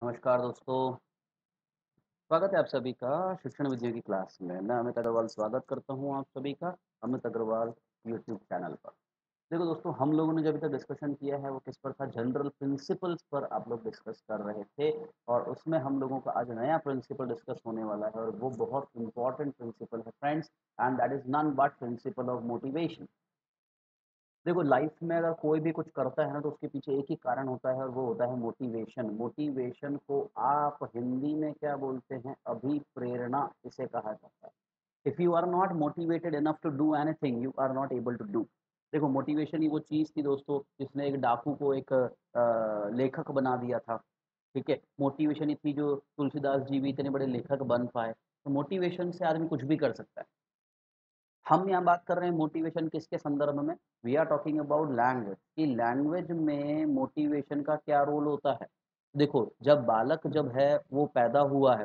नमस्कार दोस्तों, स्वागत है आप सभी का शिक्षण विद्या की क्लास में। मैं अमित अग्रवाल स्वागत करता हूँ आप सभी का अमित अग्रवाल यूट्यूब चैनल पर। देखो दोस्तों, हम लोगों ने जो अभी तक डिस्कशन किया है वो किस पर था? जनरल प्रिंसिपल्स पर आप लोग डिस्कस कर रहे थे और उसमें हम लोगों का आज नया प्रिंसिपल डिस्कस होने वाला है और वो बहुत इंपॉर्टेंट प्रिंसिपल है friends, and that is none but principle of motivation. देखो, लाइफ में अगर कोई भी कुछ करता है ना तो उसके पीछे एक ही कारण होता है और वो होता है मोटिवेशन। मोटिवेशन को आप हिंदी में क्या बोलते हैं? अभिप्रेरणा इसे कहा जाता है। If you are not motivated enough to do anything you are not able to do. देखो, मोटिवेशन ही वो चीज़ थी दोस्तों जिसने एक डाकू को एक लेखक बना दिया था। ठीक है, मोटिवेशन ही थी जो तुलसीदास जी भी इतने बड़े लेखक बन पाए। तो मोटिवेशन से आदमी कुछ भी कर सकता है। हम यहाँ बात कर रहे हैं मोटिवेशन किसके संदर्भ में? We are talking about language कि लैंग्वेज में मोटिवेशन का क्या रोल होता है। देखो, जब बालक जब है वो पैदा हुआ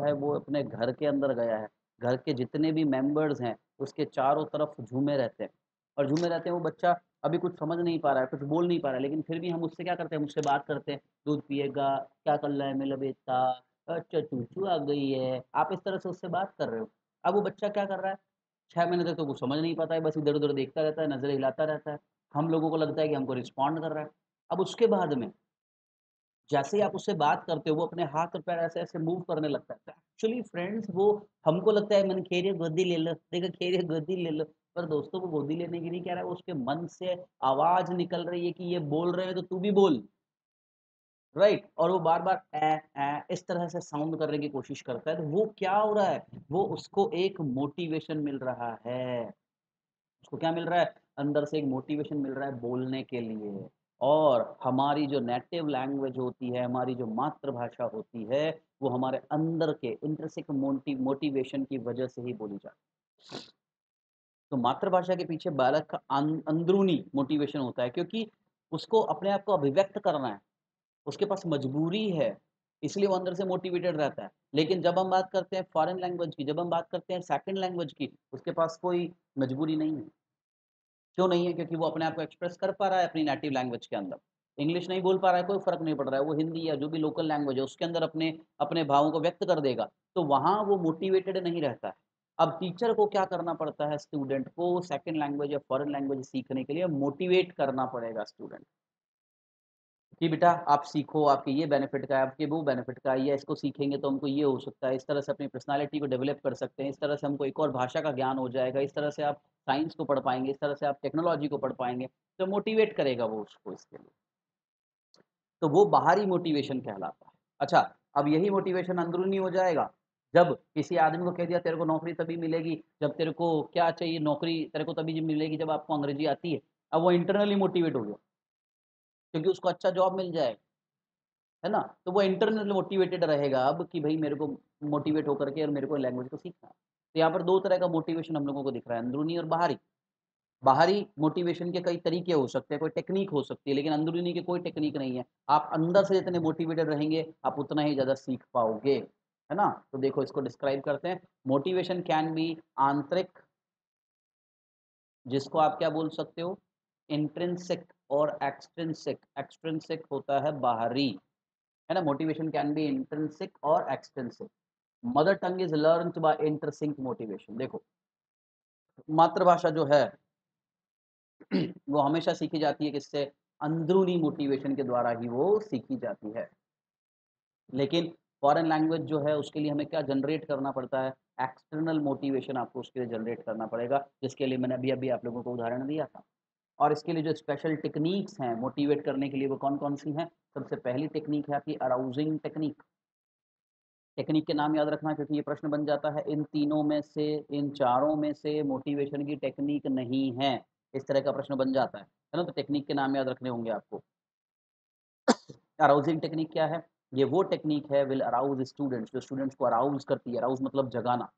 है वो अपने घर के अंदर गया है। घर के जितने भी मेंबर्स हैं उसके चारों तरफ झूमे रहते हैं और झूमे रहते हैं। वो बच्चा अभी कुछ समझ नहीं पा रहा है, कुछ बोल नहीं पा रहा है, लेकिन फिर भी हम उससे क्या करते हैं? मुझसे बात करते हैं, दूध पिएगा, क्या कर रहा है मेरा बेटा, अच्छा चूचू आ गई है। आप इस तरह से उससे बात कर रहे हो। अब वो बच्चा क्या कर रहा है? 6 महीने तक तो कुछ समझ नहीं पाता है, बस इधर-उधर देखता रहता है, नज़रें हिलाता रहता है। हम लोगों को लगता है कि हमको रिस्पॉन्ड कर रहा है। अब उसके बाद में जैसे ही आप उससे बात करते हो, वो अपने हाथ और पैर ऐसे-ऐसे मूव करने लगता है। तो एक्चुअली फ्रेंड्स वो हमको लगता है मन खेरिए गोदी ले लो, देखो खेरिए गोदी ले लो। पर दोस्तों वो गोदी लेने की नहीं कह रहा है, वो उसके मन से आवाज़ निकल रही है कि ये बोल रहे हैं तो तू भी बोल। राइट, और वो बार-बार इस तरह से साउंड करने की कोशिश करता है। तो वो क्या हो रहा है? वो उसको एक मोटिवेशन मिल रहा है। उसको क्या मिल रहा है? अंदर से एक मोटिवेशन मिल रहा है बोलने के लिए। और हमारी जो नेटिव लैंग्वेज होती है, हमारी जो मातृभाषा होती है, वो हमारे अंदर के इंट्रिंसिक मोटिवेशन की वजह से ही बोली जाती है। तो मातृभाषा के पीछे बालक का अंदरूनी मोटिवेशन होता है, क्योंकि उसको अपने आप को अभिव्यक्त करना है, उसके पास मजबूरी है, इसलिए वो अंदर से मोटिवेटेड रहता है। लेकिन जब हम बात करते हैं फॉरेन लैंग्वेज की, जब हम बात करते हैं सेकंड लैंग्वेज की, उसके पास कोई मजबूरी नहीं है। क्यों नहीं है? क्योंकि वो अपने आप को एक्सप्रेस कर पा रहा है अपनी नेटिव लैंग्वेज के अंदर। इंग्लिश नहीं बोल पा रहा है, कोई फ़र्क नहीं पड़ रहा है, वो हिंदी या जो भी लोकल लैंग्वेज है उसके अंदर अपने अपने भावों को व्यक्त कर देगा, तो वहाँ वो मोटिवेटेड नहीं रहता है। अब टीचर को क्या करना पड़ता है? स्टूडेंट को सेकंड लैंग्वेज या फॉरेन लैंग्वेज सीखने के लिए मोटिवेट करना पड़ेगा स्टूडेंट कि बेटा आप सीखो, आपके ये बेनिफिट का है, आपके वो बेनिफिट का है, या इसको सीखेंगे तो हमको ये हो सकता है, इस तरह से अपनी पर्सनैलिटी को डेवलप कर सकते हैं, इस तरह से हमको एक और भाषा का ज्ञान हो जाएगा, इस तरह से आप साइंस को पढ़ पाएँगे, इस तरह से आप टेक्नोलॉजी को पढ़ पाएँगे, तो मोटिवेट करेगा वो उसको इसके लिए। तो वो बाहरी मोटिवेशन कहलाता है। अच्छा, अब यही मोटिवेशन अंदरूनी हो जाएगा, जब किसी आदमी को कह दिया तेरे को नौकरी तभी मिलेगी, जब तेरे को क्या चाहिए नौकरी तेरे को तभी मिलेगी जब आपको अंग्रेज़ी आती है। अब वो इंटरनली मोटिवेट हो गया, क्योंकि उसको अच्छा जॉब मिल जाएगा। है ना? तो वो इंटरनल मोटिवेटेड रहेगा अब कि भई मेरे को मोटिवेट होकर के और मेरे को लैंग्वेज को सीखना है। तो यहाँ पर 2 तरह का मोटिवेशन हम लोगों को दिख रहा है, अंदरूनी और बाहरी। बाहरी मोटिवेशन के कई तरीके हो सकते हैं, कोई टेक्नीक हो सकती है, लेकिन अंदरूनी की कोई टेक्नीक नहीं है। आप अंदर से जितने मोटिवेटेड रहेंगे, आप उतना ही ज़्यादा सीख पाओगे। है ना? तो देखो इसको डिस्क्राइब करते हैं। मोटिवेशन कैन बी आंतरिक, जिसको आप क्या बोल सकते हो? इंट्रिंसिक और एक्सट्रिंसिक। एक्सट्रिंसिक होता है बाहरी। है ना? मोटिवेशन कैन बी इंट्रिंसिक और extrinsic. Mother tongue is learned by intrinsic motivation. देखो, मातृभाषा जो है वो हमेशा सीखी जाती है किससे? अंदरूनी मोटिवेशन के द्वारा ही वो सीखी जाती है। लेकिन फॉरेन लैंग्वेज जो है उसके लिए हमें क्या जनरेट करना पड़ता है? एक्सटर्नल मोटिवेशन आपको उसके लिए जनरेट करना पड़ेगा, जिसके लिए मैंने अभी-अभी आप लोगों को उदाहरण दिया था। और इसके लिए जो स्पेशल टेक्नीक्स हैं मोटिवेट करने के लिए वो कौन-कौन सी हैं? सबसे पहली टेक्नीक है आपकी अराउजिंग टेक्नीक। टेक्नीक के नाम याद रखना, क्योंकि ये प्रश्न बन जाता है इन तीनों में से, इन चारों में से मोटिवेशन की टेक्नीक नहीं है, इस तरह का प्रश्न बन जाता है ना? तो टेक्नीक के नाम याद रखने होंगे आपको। अराउजिंग टेक्नीक क्या है? ये वो टेक्नीक है विल अराउज़ स्टूडेंट्स, जो स्टूडेंट्स को अराउज़ करती है। अराउज़ मतलब जगाना,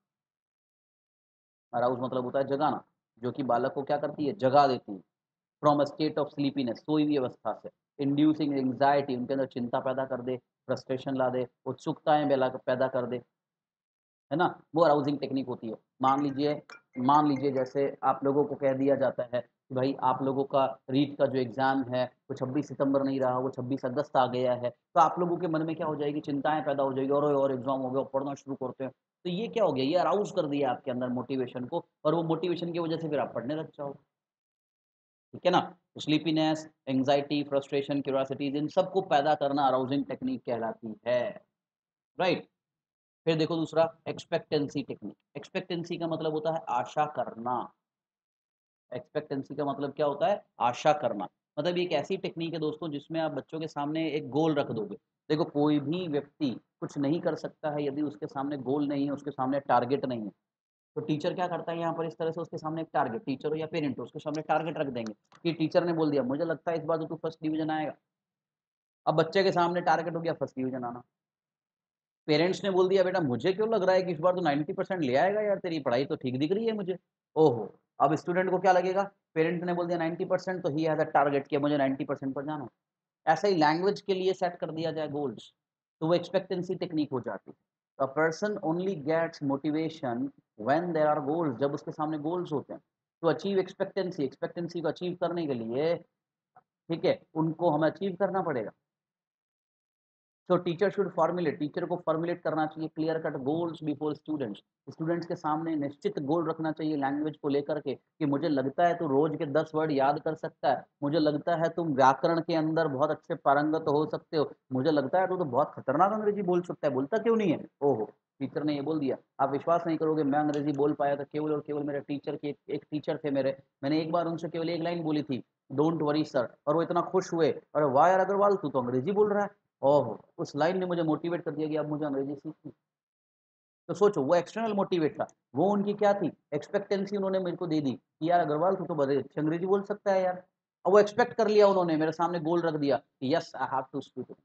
अराउज़ मतलब होता है जगाना, जो कि बालक को क्या करती है? जगा देती है। From a state of sleepiness, सोई हुई अवस्था से, इंड्यूसिंग एंग्जायटी, उनके अंदर चिंता पैदा कर दे, फ्रस्ट्रेशन ला दे, उत्सुकताएँ पैदा कर दे। है ना? वो अराउज़िंग टेक्नीक होती है। मान लीजिए जैसे आप लोगों को कह दिया जाता है कि भाई आप लोगों का रीट का जो एग्ज़ाम है वो 26 सितंबर नहीं रहा, वो 26 अगस्त आ गया है। तो आप लोगों के मन में क्या हो जाएगी, चिंताएँ पैदा हो जाएगी, और एग्ज़ाम हो गया, पढ़ना शुरू करते हैं। तो ये क्या हो गया, ये अराउज़ कर दिया आपके अंदर मोटिवेशन को, और वो मोटिवेशन की वजह से फिर आप पढ़ने लग जाओगे। ठीक है ना? तो स्लीपीनेस, एंग्ज़ायटी, फ्रस्ट्रेशन, क्यूरियोसिटीज़, इन सबको पैदा करना अराउज़िंग टेक्निक कहलाती है, राइट? फिर देखो दूसरा, एक्सपेक्टेंसी टेक्निक। एक्सपेक्टेंसी का मतलब होता है आशा करना। एक्सपेक्टेंसी का मतलब क्या होता है? आशा करना। मतलब ये एक ऐसी टेक्निक है दोस्तों जिसमें आप बच्चों के सामने एक गोल रख दोगे। देखो कोई भी व्यक्ति कुछ नहीं कर सकता है यदि उसके सामने गोल नहीं है, उसके सामने टारगेट नहीं है। तो टीचर क्या करता है यहाँ पर, इस तरह से उसके सामने एक टारगेट, टीचर हो या पेरेंट हो, उसके सामने टारगेट रख देंगे कि टीचर ने बोल दिया मुझे लगता है इस बार तो तू फर्स्ट डिवीज़न आएगा। अब बच्चे के सामने टारगेट हो गया फर्स्ट डिवीज़न आना। पेरेंट्स ने बोल दिया बेटा मुझे क्यों लग रहा है कि इस बार तो 90% ले आएगा यार, तेरी पढ़ाई तो ठीक दिख रही है मुझे। ओहो! अब स्टूडेंट को क्या लगेगा, पेरेंट ने बोल दिया 90% तो ही हैज़ अ टारगेट कि मुझे 90% पर जाना है। ऐसा ही लैंग्वेज के लिए सेट कर दिया जाए गोल्स, तो वो एक्सपेक्टेंसी टेक्निक हो जाती है। A person only gets motivation when there are goals, जब उसके सामने गोल्स होते हैं। तो अचीव एक्सपेक्टेंसी, एक्सपेक्टेंसी को अचीव करने के लिए, ठीक है, उनको हमें अचीव करना पड़ेगा। सो टीचर शुड फॉर्मुलेट, टीचर को फॉर्मुलेट करना चाहिए clear cut goals before students. Students के सामने निश्चित गोल रखना चाहिए लैंग्वेज को लेकर के कि मुझे लगता है तू रोज के 10 वर्ड याद कर सकता है, मुझे लगता है तुम व्याकरण के अंदर बहुत अच्छे पारंगत हो सकते हो, मुझे लगता है तू तो बहुत खतरनाक अंग्रेजी बोल सकता है, बोलता क्यों नहीं है? ओहो, टीचर ने ये बोल दिया। आप विश्वास नहीं करोगे, मैं अंग्रेजी बोल पाया था केवल और केवल मेरे टीचर के, एक टीचर थे मेरे, मैंने एक बार उनसे केवल एक लाइन बोली थी, डोंट वरी सर, और वो इतना खुश हुए, अरे वाह यार अग्रवाल तू तो अंग्रेजी बोल रहा है। ओहो! उस लाइन ने मुझे मोटिवेट कर दिया कि अब मुझे अंग्रेजी सीखनी। तो सोचो वो एक्सटर्नल मोटिवेट था, वो उनकी क्या थी, एक्सपेक्टेंसी उन्होंने मेरे को दे दी कि यार अग्रवाल तू तो बड़े अच्छी अंग्रेजी बोल सकता है यार। और वो एक्सपेक्ट कर लिया उन्होंने, मेरे सामने गोल रख दिया कि yes I have to speak.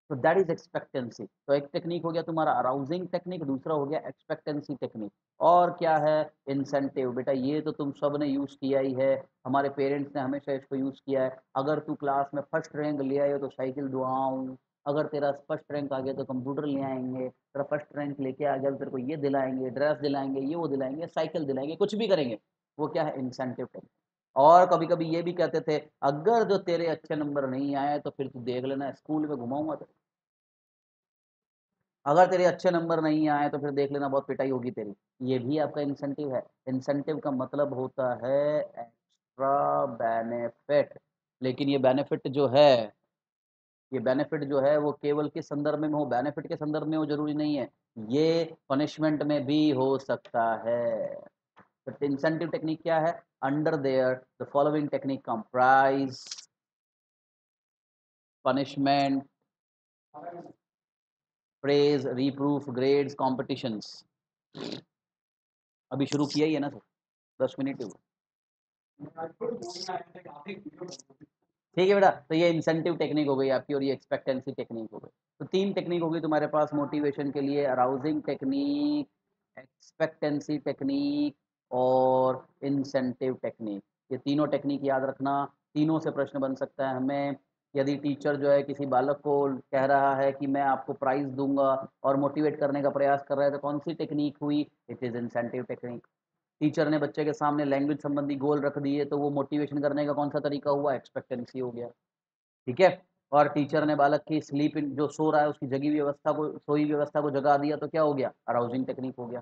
तो दैट इज एक्सपेक्टेंसी। तो एक टेक्निक हो गया तुम्हारा अराउजिंग टेक्निक, दूसरा हो गया एक्सपेक्टेंसी टेक्निक। और क्या है, इंसेंटिव। बेटा ये तो तुम सब ने यूज किया ही है, हमारे पेरेंट्स ने हमेशा इसको यूज किया है। अगर तू क्लास में फर्स्ट रैंक ले आए हो तो साइकिल दुआऊं, अगर तेरा फर्स्ट रैंक आ गया तो कंप्यूटर ले आएंगे, तेरा फर्स्ट रैंक लेके आ गया तो तेरे को ये दिलाएंगे, ड्रेस दिलाएंगे, ये वो दिलाएंगे, साइकिल दिलाएंगे, कुछ भी करेंगे। वो क्या है, इंसेंटिव टेक्निक। और कभी कभी ये भी कहते थे अगर जो तेरे अच्छे नंबर नहीं आए तो फिर तू देख लेना स्कूल में घुमाऊंगा, अगर तेरे अच्छे नंबर नहीं आए तो फिर देख लेना बहुत पिटाई होगी तेरी। ये भी आपका इंसेंटिव है। इंसेंटिव का मतलब होता है एक्स्ट्रा बेनिफिट। लेकिन ये बेनिफिट जो है वो केवल किस संदर्भ में हो, बेनिफिट के संदर्भ में हो जरूरी नहीं है, ये पनिशमेंट में भी हो सकता है। तो इंसेंटिव टेक्निक क्या है, under there the following technique comprise punishment, praise, reproof, grades, competitions. अभी शुरू किया ही है ना सर, 10 मिनट ही हुए। ठीक है बेटा, तो ये इंसेंटिव टेक्निक हो गई आपकी और ये एक्सपेक्टेंसी टेक्निक हो गई। तो 3 टेक्निक हो गई तुम्हारे पास मोटिवेशन के लिए, अराउजिंग टेक्निक, एक्सपेक्टेंसी टेक्निक और इंसेंटिव टेक्निक। ये तीनों टेक्निक याद रखना, तीनों से प्रश्न बन सकता है हमें। यदि टीचर जो है किसी बालक को कह रहा है कि मैं आपको प्राइज दूंगा और मोटिवेट करने का प्रयास कर रहा है तो कौन सी टेक्निक हुई, it is incentive technique. Teacher ने बच्चे के सामने लैंग्वेज संबंधी गोल रख दिए तो वो मोटिवेशन करने का कौन सा तरीका हुआ, एक्सपेक्टेंसी हो गया। ठीक है। और टीचर ने बालक की स्लीप इन, जो सो रहा है उसकी जगी व्यवस्था को, सोई व्यवस्था को जगा दिया तो क्या हो गया, अराउजिंग टेक्निक हो गया।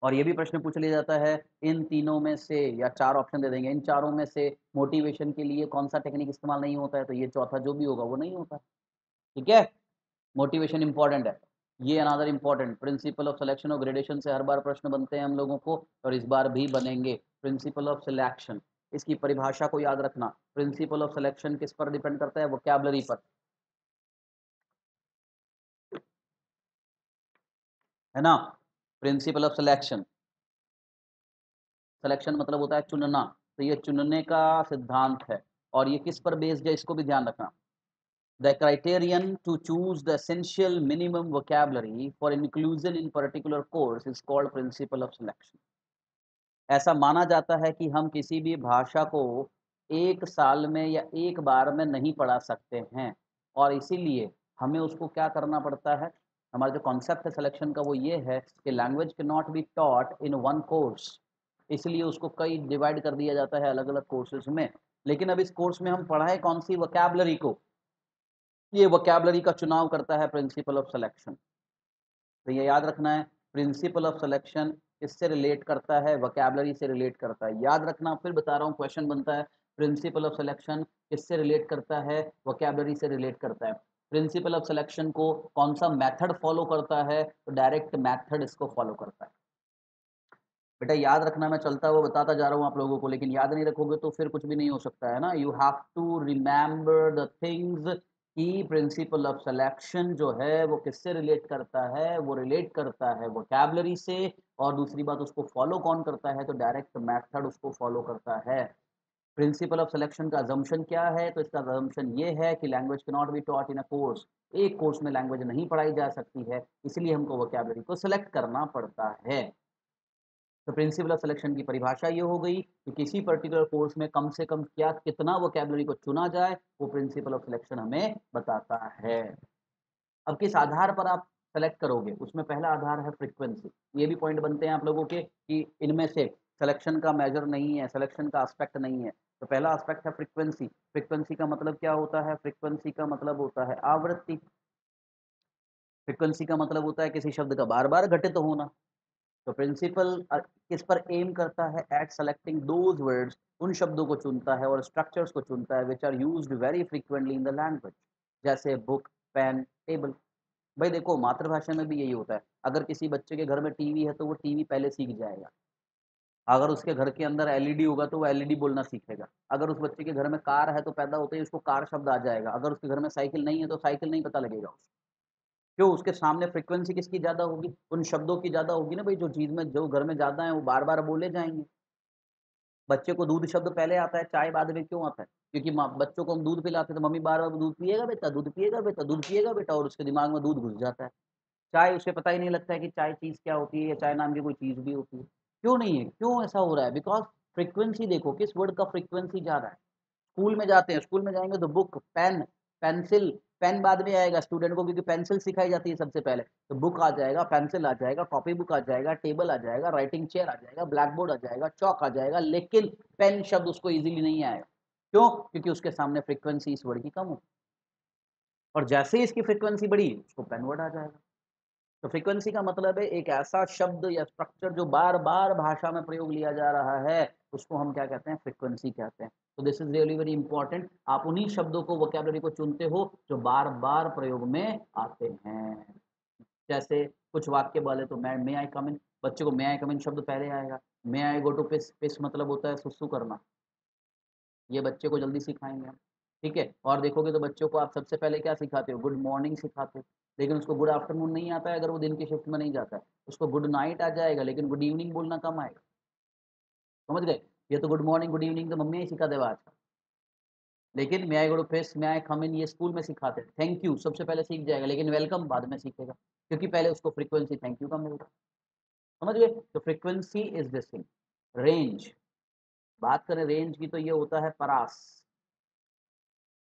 और ये भी प्रश्न पूछ लिया जाता है इन तीनों में से, या 4 ऑप्शन दे देंगे, इन चारों में से मोटिवेशन के लिए कौन सा टेक्निक इस्तेमाल नहीं होता है, तो ये चौथा जो भी होगा वो नहीं होता। ठीक है। मोटिवेशन इंपॉर्टेंट है। ये another important principle of selection और ग्रेडेशन से हर बार प्रश्न बनते हैं हम लोगों को, और इस बार भी बनेंगे। प्रिंसिपल ऑफ सिलेक्शन, इसकी परिभाषा को याद रखना। प्रिंसिपल ऑफ सिलेक्शन किस पर डिपेंड करता है, वोकैबुलरी पर, है ना। प्रिंसिपल ऑफ सिलेक्शन, सिलेक्शन मतलब होता है चुनना, तो ये चुनने का सिद्धांत है। और ये किस पर बेस्ड है, इसको भी ध्यान रखना। The criterion to choose the essential minimum vocabulary for inclusion in particular course is called principle of selection. ऐसा माना जाता है कि हम किसी भी भाषा को एक साल में या एक बार में नहीं पढ़ा सकते हैं, और इसीलिए हमें उसको क्या करना पड़ता है। हमारा जो कॉन्सेप्ट है सिलेक्शन का वो ये है कि language can not be taught in one course, इसलिए उसको कई डिवाइड कर दिया जाता है अलग अलग कोर्सेज में। लेकिन अब इस कोर्स में हम पढ़ाएं कौन सी वोकैबुलरी को, ये वोकैबुलरी का चुनाव करता है प्रिंसिपल ऑफ सिलेक्शन। तो ये याद रखना है, प्रिंसिपल ऑफ सिलेक्शन किससे रिलेट करता है, वोकैबुलरी से रिलेट करता है। याद रखना, फिर बता रहा हूँ, क्वेश्चन बनता है प्रिंसिपल ऑफ सिलेक्शन किससे रिलेट करता है, वोकैबुलरी से रिलेट करता है। प्रिंसिपल ऑफ सिलेक्शन को कौन सा मेथड फॉलो करता है, तो डायरेक्ट मेथड इसको फॉलो करता है। बेटा याद रखना, मैं चलता हुआ बताता जा रहा हूँ आप लोगों को, लेकिन याद नहीं रखोगे तो फिर कुछ भी नहीं हो सकता है ना। You have to remember the things कि प्रिंसिपल ऑफ सिलेक्शन जो है वो किससे रिलेट करता है, वो रिलेट करता है वोकैबुलरी से। और दूसरी बात, उसको फॉलो कौन करता है, तो डायरेक्ट मेथड उसको फॉलो करता है। प्रिंसिपल ऑफ सिलेक्शन का अजम्पशन क्या है, तो इसका अजम्पशन ये है कि language can not be taught in a course, एक कोर्स में लैंग्वेज नहीं पढ़ाई जा सकती है, इसलिए हमको वोकैबुलरी को सिलेक्ट करना पड़ता है। तो प्रिंसिपल ऑफ सिलेक्शन की परिभाषा ये हो गई कि किसी पर्टिकुलर कोर्स में कम से कम क्या कितना वोकैबुलरी को चुना जाए, वो प्रिंसिपल ऑफ सिलेक्शन हमें बताता है। अब किस आधार पर आप सेलेक्ट करोगे, उसमें पहला आधार है फ्रीक्वेंसी। ये भी पॉइंट बनते हैं आप लोगों के कि इनमें से सिलेक्शन का मेजर नहीं है, सिलेक्शन का एस्पेक्ट नहीं है। तो पहला एस्पेक्ट है फ्रीक्वेंसी। फ्रीक्वेंसी का मतलब क्या होता है, फ्रीक्वेंसी का मतलब होता है आवृत्ति। फ्रीक्वेंसी का मतलब होता है किसी शब्द का बार बार घटित होना। तो प्रिंसिपल किस पर एम करता है, एट सेलेक्टिंग दोज वर्ड्स, उन शब्दों को चुनता है और स्ट्रक्चर्स को चुनता है which are used very frequently in the language, जैसे बुक, पेन, टेबल। भाई देखो, मातृभाषा में भी यही होता है। अगर किसी बच्चे के घर में टीवी है तो वो टीवी पहले सीख जाएगा। अगर उसके घर के अंदर एलईडी होगा तो वो एलईडी बोलना सीखेगा। अगर उस बच्चे के घर में कार है तो पैदा होते ही उसको कार शब्द आ जाएगा। अगर उसके घर में साइकिल नहीं है तो साइकिल नहीं पता लगेगा उसको। क्यों? उसके सामने फ्रीक्वेंसी किसकी ज्यादा होगी, उन शब्दों की ज्यादा होगी ना भाई, जो चीज में जो घर में ज्यादा है वो बार बार बोले जाएंगे। बच्चे को दूध शब्द पहले आता है, चाय बाद में क्यों आता है? क्योंकि बच्चों को हम दूध पिलाते हैं तो मम्मी बार बार दूध पिएगा बेटा, दूध पिएगा बेटा, दूध पिएगा बेटा, और उसके दिमाग में दूध घुस जाता है। चाय उसे पता ही नहीं लगता है कि चाय चीज क्या होती है या चाय नाम की कोई चीज भी होती है। क्यों नहीं है, क्यों ऐसा हो रहा है? बिकॉज फ्रीक्वेंसी देखो, किस वर्ड का फ्रीक्वेंसी जा रहा है। स्कूल में जाते हैं, स्कूल में जाएंगे तो बुक, पेन, पेंसिल, पेन बाद में आएगा स्टूडेंट को क्योंकि पेंसिल सिखाई जाती है सबसे पहले। तो बुक आ जाएगा, पेंसिल आ जाएगा, कॉपी बुक आ जाएगा, टेबल आ जाएगा, राइटिंग चेयर आ जाएगा, ब्लैक बोर्ड आ जाएगा, चौक आ जाएगा, लेकिन पेन शब्द उसको इजीली नहीं आएगा। क्यों? क्योंकि उसके सामने फ्रीक्वेंसी इस वर्ड की कम हो, और जैसे ही इसकी फ्रीक्वेंसी बढ़ी उसको पेन वर्ड आ जाएगा। तो फ्रीक्वेंसी का मतलब है एक ऐसा शब्द या स्ट्रक्चर जो बार बार भाषा में प्रयोग लिया जा रहा है, उसको हम क्या कहते हैं, फ्रीक्वेंसी कहते हैं। तो this is really very important, आप उन्हीं शब्दों को, वोकैबुलरी को चुनते हो जो बार बार प्रयोग में आते हैं। जैसे कुछ वाक्य बोले तो मैं, मे आई कम इन, बच्चे को मे आई कम इन शब्द पहले आएगा। मे आई गो टू पिस, पिस मतलब होता है सुसु करना, ये बच्चे को जल्दी सिखाएंगे हम। ठीक है, और देखोगे तो बच्चों को आप सबसे पहले क्या सिखाते हो, गुड मॉर्निंग सिखाते हो। लेकिन उसको गुड आफ्टरनून नहीं आता है अगर वो दिन की शिफ्ट में नहीं जाता है। उसको गुड नाइट आ जाएगा लेकिन गुड इवनिंग बोलना कम आएगा। समझ गए? ये तो गुड मॉर्निंग गुड इवनिंग तो मम्मी ही सिखा देगा आज का। लेकिन मे आई गो टू फेस, मे आई कम इन, ये स्कूल में सिखाते हैं। थैंक यू सबसे पहले सीख जाएगा लेकिन वेलकम बाद में सीखेगा, क्योंकि पहले उसको फ्रीक्वेंसी थैंक यू का मिल रहा है। समझ गए? तो frequency is this thing. Range, बात करें रेंज की तो ये होता है परास।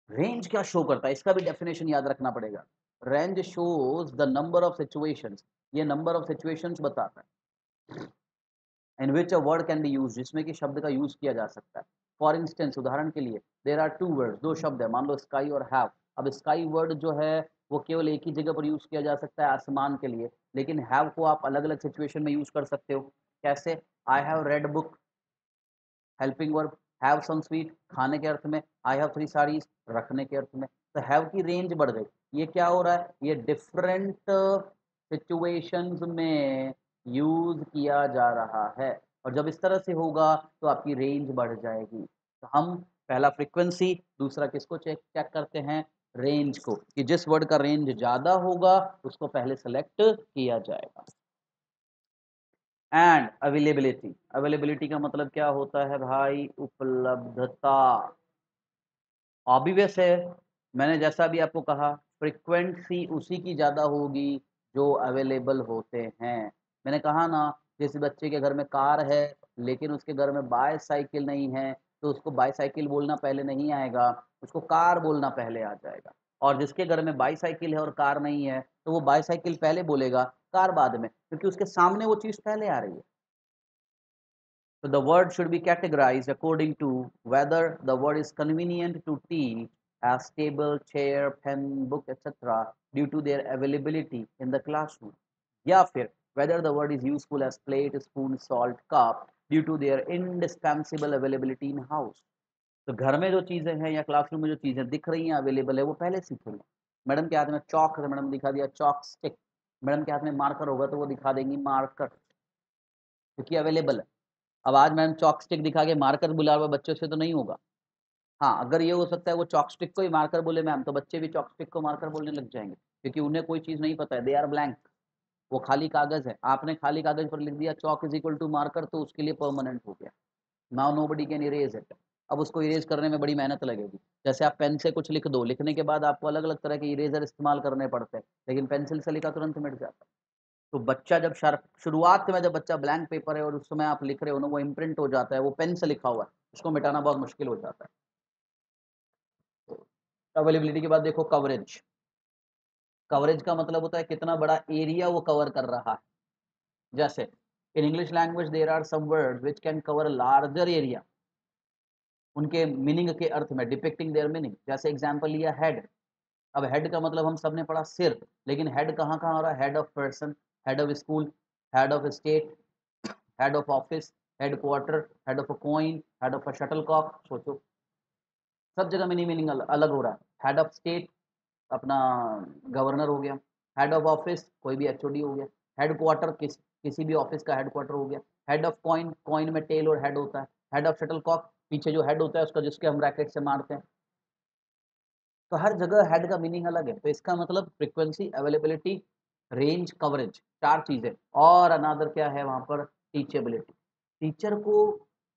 रेंज क्या शो करता है, इसका भी डेफिनेशन याद रखना पड़ेगा। Range shows the number of situations, ये नंबर ऑफ सिचुएशंस बताता है in which a word can be use, जिसमें कि शब्द का यूज किया जा सकता है। फॉर इंस्टेंस, उदाहरण के लिए, देर आर टू वर्ड, दो शब्द है, मान लो स्काई और हैव। अब स्काई वर्ड जो है वो केवल एक ही जगह पर यूज किया जा सकता है, आसमान के लिए। लेकिन हैव को आप अलग अलग सिचुएशन में यूज कर सकते हो। कैसे? I have read book, helping verb, have some sweet खाने के अर्थ में, आई हैव 3 साड़ीज रखने के अर्थ में। तो हैव की रेंज बढ़ गई। ये क्या हो रहा है, ये डिफरेंट सिचुएशंस में यूज किया जा रहा है। और जब इस तरह से होगा तो आपकी रेंज बढ़ जाएगी। तो हम पहला फ्रीक्वेंसी, दूसरा किसको चेक चेक करते हैं, रेंज को, कि जिस वर्ड का रेंज ज्यादा होगा उसको पहले सेलेक्ट किया जाएगा। एंड अवेलेबिलिटी, अवेलेबिलिटी का मतलब क्या होता है भाई, उपलब्धता। ऑब्वियस है, मैंने जैसा भी आपको कहा, फ्रीक्वेंसी उसी की ज़्यादा होगी जो अवेलेबल होते हैं। मैंने कहा ना, जिस बच्चे के घर में कार है लेकिन उसके घर में बाईसाइकिल नहीं है, तो उसको बाईसाइकिल बोलना पहले नहीं आएगा, उसको कार बोलना पहले आ जाएगा। और जिसके घर में बाईसाइकिल है और कार नहीं है तो वो बाईसाइकिल पहले बोलेगा, कार बाद में, क्योंकि उसके सामने वो चीज़ पहले आ रही है। So the word should be categorized according to whether the word is convenient to teach as table, chair, pen, book, etc. due to their availability in the classroom, या फिर whether the word is useful as plate, spoon, salt, cup due to their indispensable availability in house. तो घर में जो चीजें हैं या classroom में जो चीजें दिख रही हैं अवेलेबल है वो पहले सीखेंगे। मैडम के हाथ में चौक है, मैडम दिखा दिया चौक स्टिक। मैडम के हाथ में मार्कर होगा तो वो दिखा देंगी मार्कर, क्योंकि अवेलेबल है। अब आज मैम चॉक स्टिक दिखा के मार्कर बुला रहे बच्चों से तो नहीं होगा। हाँ, अगर ये हो सकता है वो चॉक स्टिक को ही मार्कर बोले मैम, तो बच्चे भी चॉक स्टिक को मार्कर बोलने लग जाएंगे, क्योंकि उन्हें कोई चीज नहीं पता है, दे आर ब्लैंक, वो खाली कागज है। आपने खाली कागज पर लिख दिया chalk is equal to marker, तो उसके लिए परमानेंट हो गया। Now nobody can erase it. अब उसको इरेज करने में बड़ी मेहनत लगेगी। जैसे आप पेन से कुछ लिख दो, लिखने के बाद आपको अलग अलग तरह के इरेजर इस्तेमाल करने पड़ते हैं, लेकिन पेंसिल से लिखा तुरंत मिट जाता है। तो बच्चा जब शुरुआत में जब बच्चा ब्लैंक पेपर है और उस समय आप लिख रहे हो ना, वो इम्प्रिंट हो जाता है, वो पेन से लिखा हुआ है, उसको मिटाना बहुत मुश्किल हो जाता है। अवेलेबिलिटी के बाद देखो कवरेज। कवरेज का मतलब होता है कितना बड़ा एरिया वो कवर कर रहा है। जैसे in English language there are some words which can cover larger area, उनके मीनिंग के अर्थ में, डिपिक्टिंग देयर मीनिंग। जैसे एग्जांपल लिया हेड। अब हेड का मतलब हम सब ने पढ़ा सिर, लेकिन हेड कहाँ कहाँ हो रहा है? Head of person, head of school, head of state, head of office, head quarter, head of a coin, head of a shuttlecock. सोचो, सब जगह मीनिंग अलग हो रहा है। हेड ऑफ स्टेट अपना गवर्नर हो गया, हेड ऑफ ऑफिस कोई भी एचओडी हो गया, हेड क्वार्टर किसी भी ऑफिस का हेड क्वार्टर हो गया, हेड ऑफ कॉइन, कॉइन में टेल और हेड होता है, हेड ऑफ शटलकॉक पीछे जो हेड होता है उसका, जिसके हम रैकेट से मारते हैं। तो हर जगह हेड का मीनिंग अलग है। तो इसका मतलब फ्रीक्वेंसी, अवेलेबिलिटी, रेंज, कवरेज, चार चीजें। और अनादर क्या है वहां पर? टीचेबिलिटी। टीचर को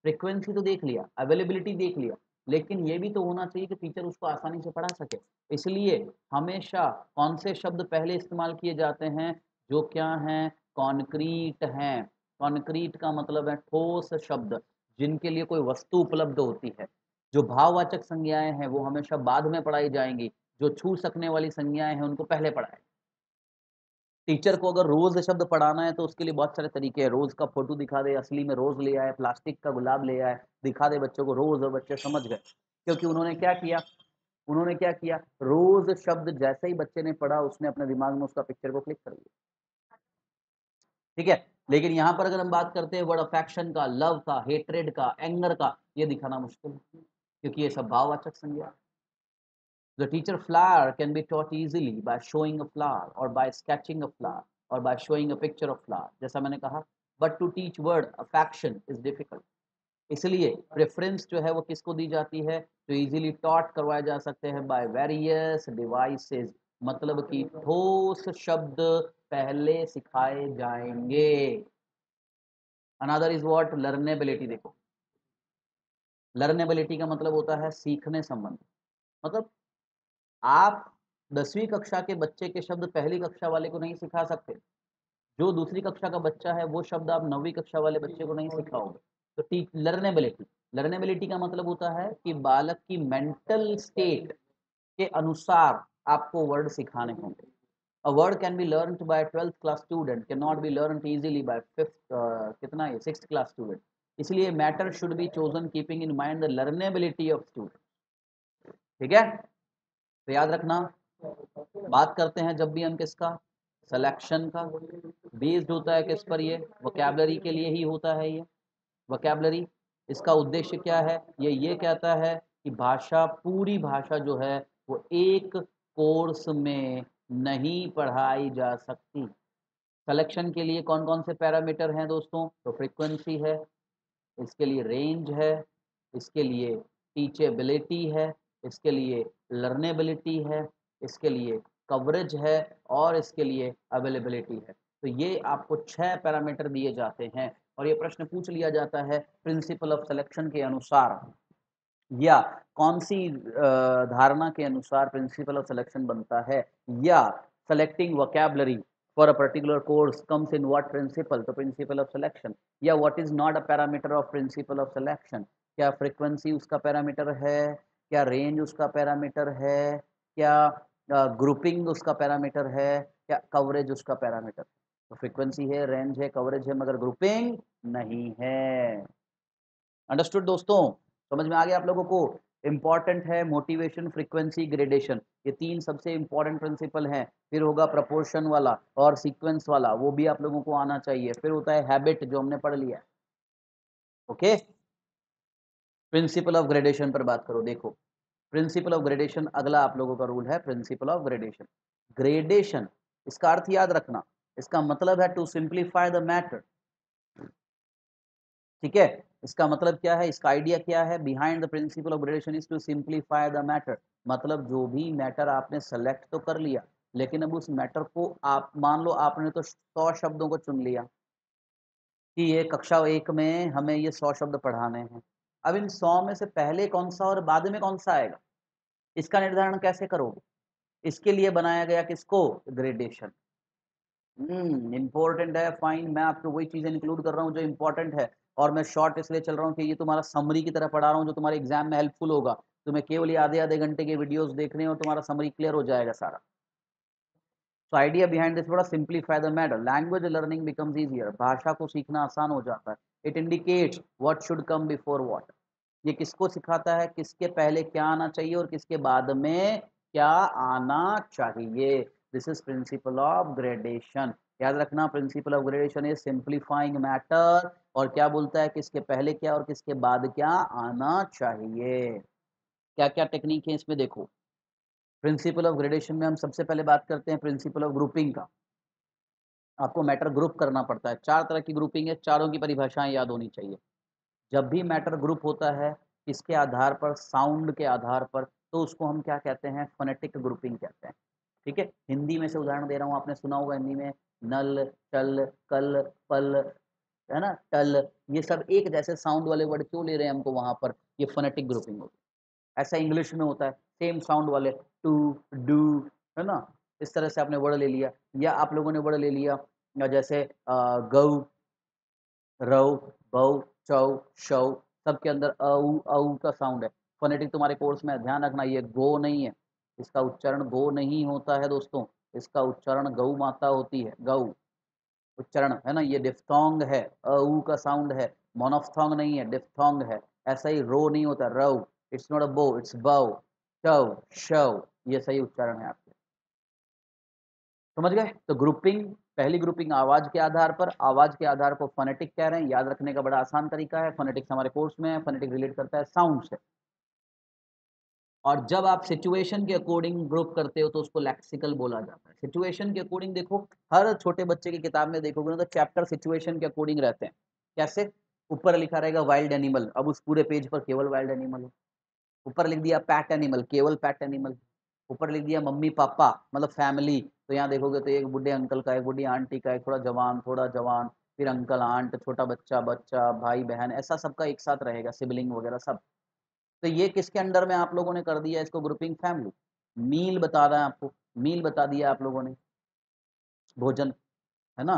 फ्रीक्वेंसी तो देख लिया, अवेलेबिलिटी देख लिया, लेकिन ये भी तो होना चाहिए कि टीचर उसको आसानी से पढ़ा सके। इसलिए हमेशा कौन से शब्द पहले इस्तेमाल किए जाते हैं? जो क्या हैं? कॉन्क्रीट हैं। कॉन्क्रीट का मतलब है ठोस शब्द, जिनके लिए कोई वस्तु उपलब्ध होती है। जो भाववाचक संज्ञाएं हैं वो हमेशा बाद में पढ़ाई जाएंगी, जो छू सकने वाली संज्ञाएं हैं उनको पहले पढ़ाएं। टीचर को अगर रोज शब्द पढ़ाना है तो उसके लिए बहुत सारे तरीके हैं। रोज का फोटो दिखा दे, असली में रोज ले आए, प्लास्टिक का गुलाब ले आए, दिखा दे बच्चों को रोज, और बच्चे समझ गए। क्योंकि उन्होंने क्या किया? उन्होंने क्या किया? रोज शब्द जैसे ही बच्चे ने पढ़ा, उसने अपने दिमाग में उसका पिक्चर को क्लिक कर लिया। ठीक है, लेकिन यहाँ पर अगर हम बात करते हैं वर्ड अफेक्शन का, लव का, हेट्रेड का, एंगर का, ये दिखाना मुश्किल है, क्योंकि ये सब भाववाचक संज्ञा। The teacher flower can be taught easily by showing a flower or by sketching a flower or by showing a picture of flower, जैसा मैंने कहा। But to teach word affection is difficult. इसलिए प्रेफरेंस जो है वो किसको दी जाती है? तो इजीली टॉट करवाए जा सकते हैं बाय वेरियस डिवाइसेस, मतलब कि ठोस शब्द पहले सिखाए जाएंगे। Another is what? लर्नेबिलिटी। देखो, लर्नेबिलिटी का मतलब होता है सीखने संबंधी। मतलब आप 10वीं कक्षा के बच्चे के शब्द पहली कक्षा वाले को नहीं सिखा सकते, जो दूसरी कक्षा का बच्चा है वो शब्द आप 9वीं कक्षा वाले बच्चे को नहीं सिखाओगे। तो टी लर्नेबिलिटी, लर्नेबिलिटी का मतलब होता है कि बालक की मेंटल स्टेट के अनुसार आपको वर्ड सिखाने होंगे। A word can be learned by a 12th class student, cannot be learned easily by कितना है 6th class student। इसलिए matter should be chosen keeping in mind the लर्नेबिलिटी of student. ठीक है, तो याद रखना, बात करते हैं जब भी हम किसका? सिलेक्शन का। बेस्ड होता है किस पर? ये वोकैबुलरी के लिए ही होता है। ये वोकैबुलरी, इसका उद्देश्य क्या है? ये कहता है कि भाषा, पूरी भाषा जो है वो एक कोर्स में नहीं पढ़ाई जा सकती। सिलेक्शन के लिए कौन कौन से पैरामीटर हैं दोस्तों? तो फ्रीक्वेंसी है, इसके लिए रेंज है, इसके लिए टीचेबिलिटी है, इसके लिए लर्नेबिलिटी है, इसके लिए कवरेज है, और इसके लिए अवेलेबिलिटी है। तो ये आपको 6 पैरामीटर दिए जाते हैं, और ये प्रश्न पूछ लिया जाता है प्रिंसिपल ऑफ सिलेक्शन के अनुसार, या कौन सी धारणा के अनुसार प्रिंसिपल ऑफ सिलेक्शन बनता है, या selecting vocabulary for a particular course comes in what principle? तो प्रिंसिपल ऑफ सिलेक्शन। या what is not a parameter of principle of selection? क्या फ्रीक्वेंसी उसका पैरामीटर है? क्या रेंज उसका पैरामीटर है? क्या ग्रुपिंग उसका पैरामीटर है? क्या कवरेज उसका पैरामीटर? तो फ्रीक्वेंसी है, रेंज है, कवरेज है, मगर ग्रुपिंग नहीं है। अंडरस्टूड दोस्तों? समझ में आ गया आप लोगों को? इंपॉर्टेंट है मोटिवेशन, फ्रीक्वेंसी, ग्रेडेशन, ये 3 सबसे इंपॉर्टेंट प्रिंसिपल हैं। फिर होगा प्रपोर्शन वाला और सीक्वेंस वाला, वो भी आप लोगों को आना चाहिए। फिर होता है हैबिट, जो हमने पढ़ लिया है। ओके, प्रिंसिपल ऑफ ग्रेडेशन पर बात करो। देखो, प्रिंसिपल ऑफ ग्रेडेशन, अगला आप लोगों का रूल है प्रिंसिपल ऑफ ग्रेडेशन। ग्रेडेशन, इसका अर्थ याद रखना, इसका मतलब है टू सिंप्लीफाई द मैटर। ठीक है, इसका मतलब क्या है, इसका आइडिया क्या है? Behind the principle of gradation is to simplify the matter. मतलब जो भी मैटर आपने सेलेक्ट तो कर लिया, लेकिन अब उस मैटर को आप मान लो आपने तो 100 शब्दों को चुन लिया कि ये कक्षा 1 में हमें ये 100 शब्द पढ़ाने हैं। अब इन 100 में से पहले कौन सा और बाद में कौन सा आएगा, इसका निर्धारण कैसे करोगे? इसके लिए बनाया गया किसको? ग्रेडेशन। इम्पोर्टेंट है, फाइन। मैं आपको वही चीजें इंक्लूड कर रहा हूँ जो इम्पोर्टेंट है, और मैं शॉर्ट इसलिए चल रहा हूँ कि ये तुम्हारा समरी की तरह पढ़ा रहा हूँ, जो तुम्हारे एग्जाम में हेल्पफुल होगा। तुम्हें केवल ये आधे आधे घंटे के वीडियोस देखने और तुम्हारा समरी क्लियर हो जाएगा सारा। सो आइडिया बिहाइंड दिस, थोड़ा simplify the matter, language learning becomes easier, भाषा को सीखना आसान हो जाता है। It indicates what should come before what, ये किसको सिखाता है, किसके पहले क्या आना चाहिए और किसके बाद में क्या आना चाहिए। This is principal of gradation. याद रखना, principal of gradation is simplifying matter, और क्या बोलता है, किसके पहले क्या और किसके बाद क्या आना चाहिए। क्या क्या टेक्निक है इसमें देखो। प्रिंसिपल ऑफ ग्रेडेशन में हम सबसे पहले बात करते हैं प्रिंसिपल ऑफ ग्रुपिंग का। आपको मैटर ग्रुप करना पड़ता है। 4 तरह की ग्रुपिंग है, चारों की परिभाषाएं याद होनी चाहिए। जब भी मैटर ग्रुप होता है, किसके आधार पर? साउंड के आधार पर, तो उसको हम क्या कहते हैं? फोनेटिक ग्रुपिंग कहते हैं। ठीक है, हिंदी में से उदाहरण दे रहा हूँ, आपने सुना होगा हिंदी में नल, चल, कल, पल, है ना, टल, ये सब एक जैसे साउंड वाले वर्ड क्यों ले रहे हैं हमको वहां पर? ये फोनेटिक ग्रुपिंग होती है। ऐसा इंग्लिश में होता है, सेम साउंड वाले, टू, डू, है ना, इस तरह से आपने वर्ड ले लिया। या आप लोगों ने वर्ड ले लिया जैसे गौ, रौ, बौ, चौ, शौ, सबके अंदर औ का साउंड है। फोनेटिक तुम्हारे कोर्स में ध्यान रखना, ये गो नहीं है, इसका उच्चारण गो नहीं होता है दोस्तों, इसका उच्चारण गौ माता होती है, गौ उच्चारण, है ना। ये डिफ्थोंग है, का साउंड है, मोनोफ्थोंग नहीं है, डिफ्थोंग है। ऐसा ही रो नहीं होता, रौ, इट्स नॉट अ बो, इट्स बौ, चौ, शौ, ये सही उच्चारण है आपके। समझ गए? तो ग्रुपिंग, पहली ग्रुपिंग आवाज के आधार पर, आवाज के आधार को फोनेटिक कह रहे हैं। याद रखने का बड़ा आसान तरीका है, फोनेटिक्स हमारे कोर्स में है, फोनेटिक रिलेट करता है साउंड से। और जब आप सिचुएशन के अकॉर्डिंग ग्रुप करते हो तो उसको लेक्सिकल बोला जाता है। सिचुएशन के अकॉर्डिंग देखो, हर छोटे बच्चे की किताब में देखोगे ना तो चैप्टर सिचुएशन के अकॉर्डिंग रहते हैं। कैसे? ऊपर लिखा रहेगा वाइल्ड एनिमल, अब उस पूरे पेज पर केवल वाइल्ड एनिमल है। ऊपर लिख दिया पैट एनिमल, केवल पैट एनिमल। ऊपर लिख दिया मम्मी पापा, मतलब फैमिली, तो यहाँ देखोगे तो एक बुढ़े अंकल का, एक बुढ़ी आंटी का, एक थोड़ा जवान, फिर अंकल आंट, छोटा बच्चा बच्चा, भाई बहन, ऐसा सबका एक साथ रहेगा, सिबलिंग वगैरह सब। तो ये किसके अंडर में आप लोगों ने कर दिया इसको? Grouping, family. मील बता रहा है आपको, मील बता दिया आप लोगों ने, भोजन, है ना।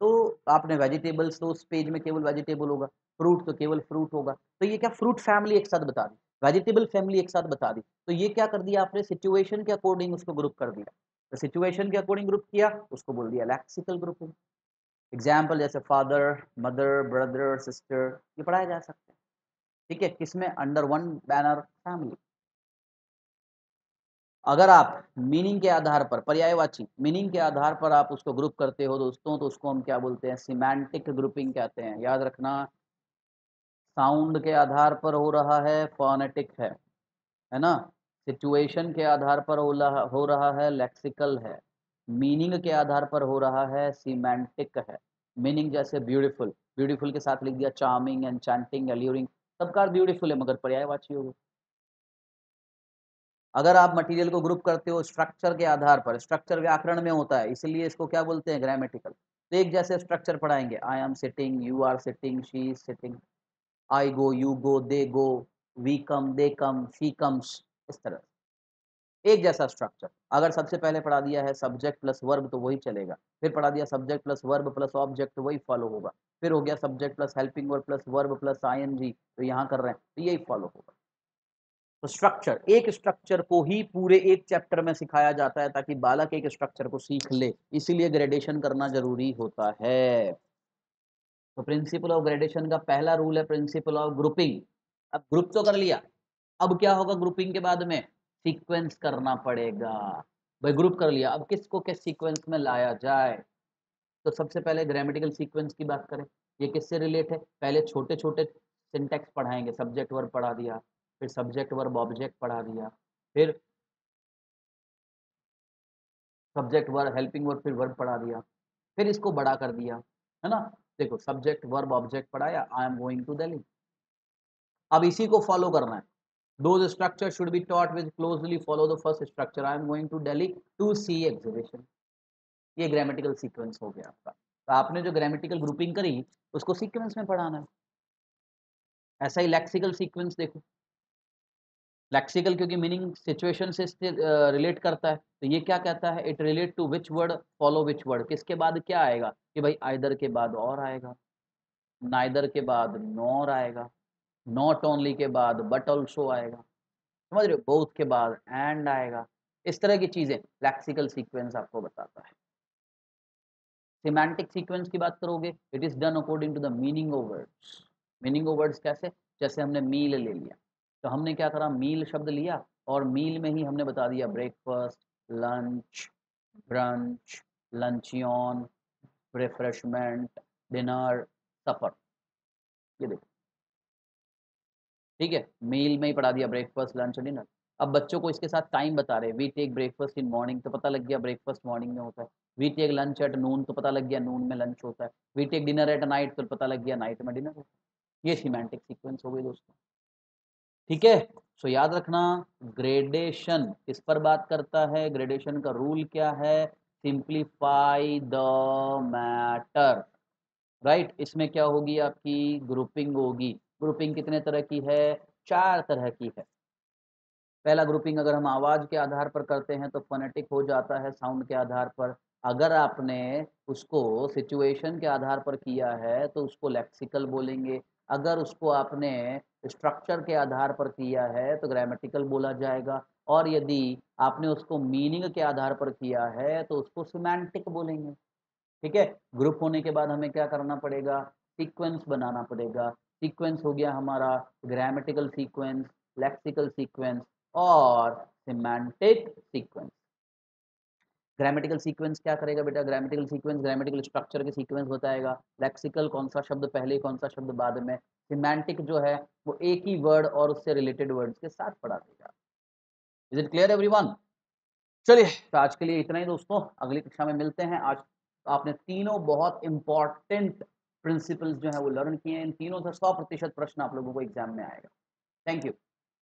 तो आपने वेजिटेबल्स, तो उस पेज में केवल वेजिटेबल होगा, फ्रूट तो केवल फ्रूट होगा। तो ये क्या, फ्रूट फैमिली एक साथ बता दी, वेजिटेबल फैमिली एक साथ बता दी। तो ये क्या कर दिया आपने? सिचुएशन के अकॉर्डिंग उसको ग्रुप कर दिया। तो सिचुएशन के अकॉर्डिंग ग्रुप किया, उसको बोल दिया लेक्सिकल ग्रुपिंग। एग्जाम्पल जैसे फादर, मदर, ब्रदर, सिस्टर, ये पढ़ाया जा सकता है। ठीक है, किसमें? Under one banner, family. अगर आप मीनिंग के आधार पर, पर्यायवाची मीनिंग के आधार पर आप उसको ग्रुप करते हो दोस्तों, तो उसको हम क्या बोलते हैं? सिमेंटिक ग्रुपिंग कहते हैं। याद रखना, साउंड के आधार पर हो रहा है, फोनेटिक है ना। सिचुएशन के आधार पर हो रहा है, लेक्सिकल है। मीनिंग के आधार पर हो रहा है, सिमेंटिक है। मीनिंग जैसे ब्यूटीफुल, ब्यूटीफुल के साथ लिख दिया चार्मिंग, एनचैंटिंग, एल्यूरिंग, सबका ब्यूटीफुल है मगर पर्यायवाची होगा। अगर आप मटेरियल को ग्रुप करते हो स्ट्रक्चर के आधार पर, स्ट्रक्चर व्याकरण में होता है, इसलिए इसको क्या बोलते हैं? ग्रामेटिकल। तो एक जैसे स्ट्रक्चर पढ़ाएंगे, I am sitting, you are sitting, she is sitting, I go, you go, they go, we come, they come, she comes, इस तरह एक जैसा स्ट्रक्चर। अगर सबसे पहले पढ़ा दिया है सब्जेक्ट प्लस वर्ब तो वही चलेगा, फिर पढ़ा दिया subject plus verb plus object तो वही फॉलो होगा, फिर हो गया subject plus helping verb plus verb plus ING, तो यहाँ कर रहे हैं तो यही फॉलो होगा। तो स्ट्रक्चर, एक स्ट्रक्चर को ही पूरे एक चैप्टर में सिखाया जाता है ताकि बालक एक स्ट्रक्चर को सीख ले, इसीलिए ग्रेडेशन करना जरूरी होता है। तो प्रिंसिपल ऑफ ग्रेडेशन का पहला रूल है प्रिंसिपल ऑफ ग्रुपिंग। अब ग्रुप तो कर लिया, अब क्या होगा ग्रुपिंग के बाद में, सीक्वेंस करना पड़ेगा। भाई ग्रुप कर लिया, अब किसको किस सीक्वेंस में लाया जाए। तो सबसे पहले ग्रामेटिकल सीक्वेंस की बात करें, ये किससे रिलेट है, पहले छोटे छोटे सिंटैक्स पढ़ाएंगे, सब्जेक्ट वर्ब पढ़ा दिया, फिर सब्जेक्ट वर्ब ऑब्जेक्ट पढ़ा दिया, फिर सब्जेक्ट वर्ब हेल्पिंग वर्ब, फिर वर्ब पढ़ा दिया, फिर इसको बड़ा कर दिया, है ना। देखो सब्जेक्ट वर्ब ऑब्जेक्ट पढ़ाया, I am going to Delhi. अब इसी को फॉलो करना है। Those structures should be taught which closely follow the first structure. I am going to Delhi to see exhibition. ये ग्रामेटिकल सीक्वेंस हो गया आपका। तो आपने जो ग्रामेटिकल ग्रुपिंग करी उसको सीक्वेंस में पढ़ाना है। ऐसा ही लेक्सिकल सीक्वेंस देखो, लेक्सिकल क्योंकि मीनिंग सिचुएशन से रिलेट करता है, तो ये क्या कहता है, it relate to which word follow which word, किसके बाद क्या आएगा कि भाई आइदर के बाद और आएगा, नाइदर के बाद नॉर आएगा, नॉट ओनली के बाद बट ऑल्सो आएगा, समझ रहे हो, बोथ के बाद एंड आएगा। इस तरह की चीजें लेक्सिकल सीक्वेंस आपको बताता है। सिमेंटिक सीक्वेंस की बात करोगे, it is done according to the meaning of words. Meaning of words कैसे, जैसे हमने मील ले लिया, तो हमने क्या करा, मील शब्द लिया और मील में ही हमने बता दिया breakfast, lunch, brunch, luncheon, refreshment, dinner, supper. ये देखो, ठीक है, मील में ही पढ़ा दिया ब्रेकफास्ट, लंच, डिनर। अब बच्चों को इसके साथ टाइम बता रहे, we take breakfast in morning, तो पता लग गया ब्रेकफास्ट मॉर्निंग में होता है। We take lunch at noon, तो पता लग गया नून में लंच होता है। We take dinner at night, तो पता लग गया नाइट में डिनर होता है। ये सिमेंटिक सीक्वेंस हो गई दोस्तों, ठीक है। सो याद रखना, ग्रेडेशन इस पर बात करता है, ग्रेडेशन का रूल क्या है, सिंप्लीफाई द मैटर, राइट। इसमें क्या होगी आपकी, ग्रुपिंग होगी। ग्रुपिंग कितने तरह की है, 4 तरह की है। पहला ग्रुपिंग अगर हम आवाज के आधार पर करते हैं तो फोनेटिक हो जाता है, साउंड के आधार पर। अगर आपने उसको सिचुएशन के आधार पर किया है तो उसको लेक्सिकल बोलेंगे। अगर उसको आपने स्ट्रक्चर के आधार पर किया है तो ग्रामेटिकल बोला जाएगा। और यदि आपने उसको मीनिंग के आधार पर किया है तो उसको सिमेंटिक बोलेंगे, ठीक है। ग्रुप होने के बाद हमें क्या करना पड़ेगा, सीक्वेंस बनाना पड़ेगा। सीक्वेंस हो गया हमारा ग्रामेटिकल सीक्वेंस, लेक्सिकल सीक्वेंस और सिमेंटिक सीक्वेंस। ग्रामेटिकल सीक्वेंस क्या करेगा बेटा, ग्रामेटिकल सीक्वेंस ग्रामेटिकल स्ट्रक्चर के सीक्वेंस बताएगा। लेक्सिकल कौन सा शब्द पहले कौन सा शब्द बाद में। सिमेंटिक जो है वो एक ही वर्ड और उससे रिलेटेड वर्ड्स के साथ पढ़ा देगा। Is it clear everyone. चलिए तो आज के लिए इतना ही दोस्तों, अगली कक्षा में मिलते हैं। आज आपने तीनों बहुत इंपॉर्टेंट प्रिंसिपल्स जो है वो लर्न किए हैं। इन तीनों से 100% प्रश्न आप लोगों को एग्जाम में आएगा। Thank you.